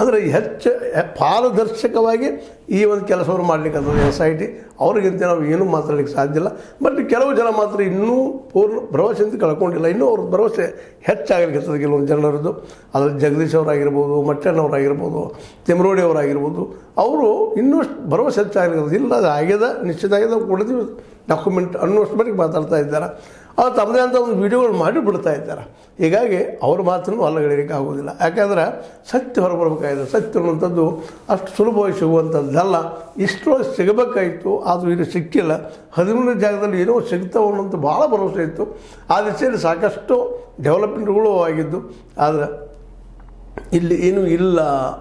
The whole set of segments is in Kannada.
ಅಂದರೆ ಹೆಚ್ಚು ಪಾರದರ್ಶಕವಾಗಿ ಈ ಒಂದು ಕೆಲಸವನ್ನು ಮಾಡಲಿಕ್ಕೆ SIT ಅವ್ರಿಗಿಂತ ನಾವು ಏನೂ ಮಾತಾಡಲಿಕ್ಕೆ ಸಾಧ್ಯ ಇಲ್ಲ. ಬಟ್ ಕೆಲವು ಜನ ಮಾತ್ರ ಇನ್ನೂ ಪೂರ್ಣ ಭರವಸೆಯಿಂದ ಕಳ್ಕೊಂಡಿಲ್ಲ. ಇನ್ನೂ ಅವ್ರ ಭರವಸೆ ಹೆಚ್ಚಾಗಲಿಕ್ಕೆ ಕೆಲವೊಂದು ಜನರದ್ದು. ಅದರಲ್ಲಿ ಜಗದೀಶ್ ಅವರಾಗಿರ್ಬೋದು, ಮಟ್ಟಣ್ಣವರಾಗಿರ್ಬೋದು, ತಿಮ್ರೋಡಿ ಅವರಾಗಿರ್ಬೋದು, ಅವರು ಇನ್ನೂ ಭರವಸೆ ಹೆಚ್ಚಾಗಿರೋದು ಇಲ್ಲ, ಅದು ಆಗ್ಯದ, ನಿಶ್ಚಿತ ಆಗ್ಯದ, ಕೊಡ್ತೀವಿ ಡಾಕ್ಯುಮೆಂಟ್ ಅನ್ನೋಷ್ಟು ಮಟ್ಟಿಗೆ ಮಾತಾಡ್ತಾ ಇದ್ದಾರೆ. ಅವ್ರು ತಮ್ಮದೇ ಅಂತ ಒಂದು ವಿಡಿಯೋಗಳು ಮಾಡಿ ಬಿಡ್ತಾ ಇದ್ದಾರೆ. ಹೀಗಾಗಿ ಅವ್ರ ಮಾತನ್ನು ಅಲ್ಲಗಳಿಲಿಕ್ಕೆ ಆಗೋದಿಲ್ಲ. ಯಾಕೆಂದ್ರೆ ಸತ್ಯ ಹೊರಬರಬೇಕಾಗಿದೆ. ಸತ್ಯ ಅನ್ನುವಂಥದ್ದು ಅಷ್ಟು ಸುಲಭವಾಗಿ ಸಿಗುವಂಥದ್ದಲ್ಲ. ಇಷ್ಟೋ ಸಿಗಬೇಕಾಯಿತು, ಅದು ಇದು ಸಿಕ್ಕಿಲ್ಲ. 13 ಜಾಗದಲ್ಲಿ ಏನೋ ಸಿಗ್ತಾವೆ ಅನ್ನೋಂಥ ಭಾಳ ಭರವಸೆ ಇತ್ತು. ಆ ದಿಶೆಯಲ್ಲಿ ಸಾಕಷ್ಟು ಡೆವಲಪ್ಮೆಂಟ್ಗಳು ಆಗಿದ್ದು. ಆದರೆ ಇಲ್ಲಿ ಏನೂ ಇಲ್ಲ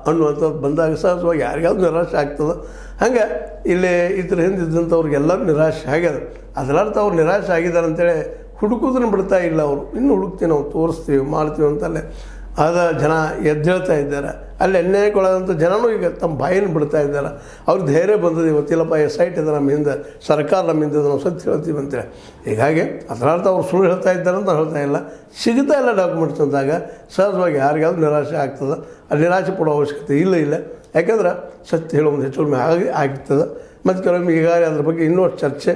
ಅನ್ನುವಂಥದ್ದು ಬಂದಾಗ ಸಹಜವಾಗಿ ಯಾರಿಗಾದ್ರೂ ನಿರಾಶೆ ಆಗ್ತದೆ. ಹಂಗೆ ಇಲ್ಲಿ ಇದ್ರ ಹಿಂದಿದ್ದಂಥವ್ರಿಗೆಲ್ಲರೂ ನಿರಾಶೆ ಆಗ್ಯದ. ಅದರರ್ಥ ಅವ್ರು ನಿರಾಶೆ ಆಗಿದ್ದಾರೆ ಅಂತೇಳಿ ಹುಡುಕೋದನ್ನು ಬಿಡ್ತಾ ಇಲ್ಲ. ಅವರು ಇನ್ನೂ ಹುಡುಕ್ತೀವಿ, ನಾವು ತೋರಿಸ್ತೀವಿ, ಮಾಡ್ತೀವಿ ಅಂತಲ್ಲೇ ಆದ ಜನ ಎದ್ದೇಳ್ತಾ ಇದ್ದಾರೆ. ಅಲ್ಲಿ ಅನ್ಯಾಯಕ್ಕೊಳದಂಥ ಜನನೂ ಈಗ ತಮ್ಮ ಬಾಯನ್ನು ಬಿಡ್ತಾ ಇದ್ದಾರೆ. ಅವ್ರ ಧೈರ್ಯ ಬಂದದ್ದು ಇವತ್ತಿಲ್ಲಪ್ಪ, SIT ಇದೆ ನಮ್ಮ ಹಿಂದೆ, ಸರ್ಕಾರ ನಮ್ಮ ಹಿಂದೆ, ನಾವು ಸತ್ಯ ಹೇಳ್ತೀವಿ ಅಂತೇಳಿ. ಹೀಗಾಗಿ ಅದರರ್ಥ ಅವ್ರು ಸುಳ್ಳು ಹೇಳ್ತಾ ಇದ್ದಾರೆ ಅಂತ ಹೇಳ್ತಾ ಇಲ್ಲ. ಸಿಗ್ತಾ ಇಲ್ಲ ಡಾಕ್ಯುಮೆಂಟ್ಸ್ ಅಂದಾಗ ಸಹಜವಾಗಿ ಯಾರಿಗಾದ್ರೂ ನಿರಾಶೆ ಆಗ್ತದೆ. ಅಲ್ಲಿ ನಿರಾಶೆ ಪಡೋ ಅವಶ್ಯಕತೆ ಇಲ್ಲ. ಯಾಕೆಂದ್ರೆ ಸತ್ಯ ಹೇಳೋದು ಹೆಚ್ಚು ಕಡಿಮೆ ಆಗ್ತದೆ. ಮತ್ತು ಕೆಲವೊಮ್ಮೆ ಈಗಾಗಲೇ ಅದ್ರ ಬಗ್ಗೆ ಇನ್ನೂ ಚರ್ಚೆ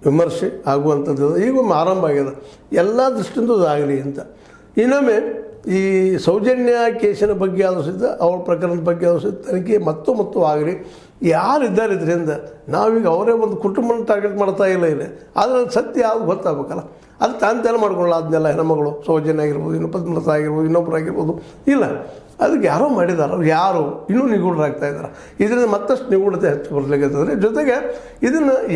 ವಿಮರ್ಶೆ ಆಗುವಂಥದ್ದು ಈಗೊಮ್ಮೆ ಆರಂಭ ಆಗ್ಯದ. ಎಲ್ಲ ದೃಷ್ಟಿಯಿಂದ ಆಗಲಿ ಅಂತ. ಇನ್ನೊಮ್ಮೆ ಈ ಸೌಜನ್ಯ ಕೇಸಿನ ಬಗ್ಗೆ ಆದರೂ ಸಹಿತ, ಅವ್ರ ಪ್ರಕರಣದ ಬಗ್ಗೆ ಆದರೂ ಸಹಿತ ತನಿಖೆ ಮತ್ತು ಆಗಲಿ. ಯಾರಿದ್ದಾರೆ ಇದರಿಂದ ನಾವೀಗ ಅವರೇ ಒಂದು ಕುಟುಂಬನ ಟಾರ್ಗೆಟ್ ಮಾಡ್ತಾ ಇಲ್ಲ. ಆದರೆ ಅದು ಸತ್ಯ ಯಾವುದು ಗೊತ್ತಾಗಬೇಕಲ್ಲ. ಅದು ತಾಂತೆಲ್ಲ ಮಾಡ್ಕೊಳ್ಳಲ್ಲ. ಅದನ್ನೆಲ್ಲ ಹೆಣ್ಮಗಳು ಸೌಜನ್ಯ ಆಗಿರ್ಬೋದು, ಇನ್ನೂ ಪದ್ಮಲತಾ ಆಗಿರ್ಬೋದು, ಇನ್ನೊಬ್ಬರು ಆಗಿರ್ಬೋದು, ಇಲ್ಲ ಅದಕ್ಕೆ ಯಾರೋ ಮಾಡಿದ್ದಾರೆ. ಅವ್ರು ಯಾರು ಇನ್ನೂ ನಿಗೂಢರಾಗ್ತಾ ಇದ್ದಾರೆ. ಇದರಿಂದ ಮತ್ತಷ್ಟು ನಿಗೂಢತೆ ಹೆಚ್ಚು ಬರಲಿಕ್ಕೆ ಜೊತೆಗೆ ಇದನ್ನು